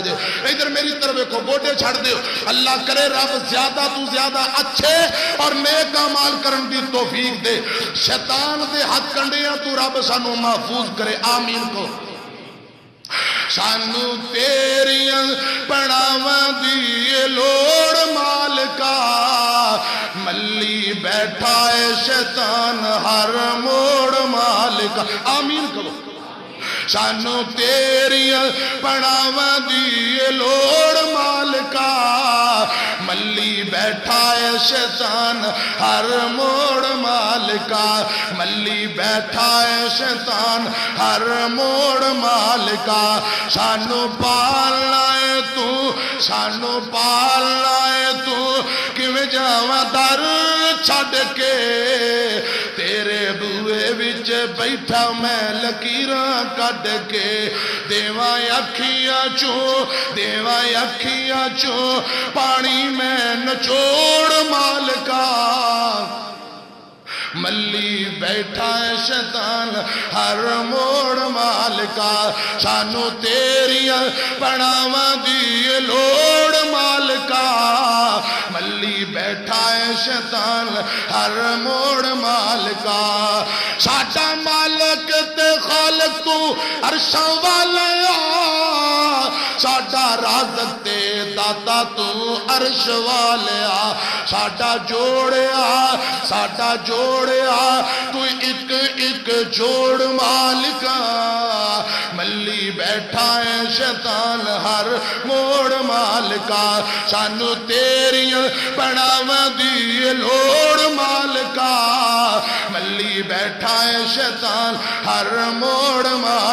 جائے. ادھر میری طرف دیکھو, گوڈے چھڑ دیو. اللہ کرے رب زیادہ تو زیادہ اچھے اور نیک اعمال کرن دی توفیق دے. شیطان دے ہاتھ کنڈیاں تو رب سانو محفوظ کرے, آمین کو. سانو تیریاں پڑھاواں دی لوڑ مالکا, ملی بیٹھا ہے شیطان ہر موڑ مالکا, آمین کرو. سانو تیریاں پڑھاواں دی لوڑ مالکا, ملی بیٹھا ہے شیطان ہر موڑ مالکا, ملی بیٹھا ہے شیطان ہر موڑ مالکا. سانو پالنا ہے تو, سانو پالنا ہے تو, کیویں جاواں در چھڈ کے, تیرے بوئے وچ بیٹھا میں لکیراں کڈ کے. دیواں اکھیاں چوں, دیواں اکھیاں چوں پانی میں نچوڑ مالکا, ملی بیٹھا ہے شیطان ہر موڑ مالکا. سانو تیریاں پڑھاواں دی لوڑ مالکا, ملی بیٹھا ہے شیطان ہر موڑ مالکا. ساڈا مالک تے خالق تو عرشاں والیا, ساڈا رازق تے داتا تو عرش والیا. ساڈا جوڑیا, ساڈا جوڑیا تو ایک ایک جوڑ مالکا, ملی بیٹھا ہے شیطان ہر موڑ مالکا. سانو تیریاں پڑھاواں دی لوڑ مالکا, ملی بیٹھا ہے شیطان ہر موڑ مالکا.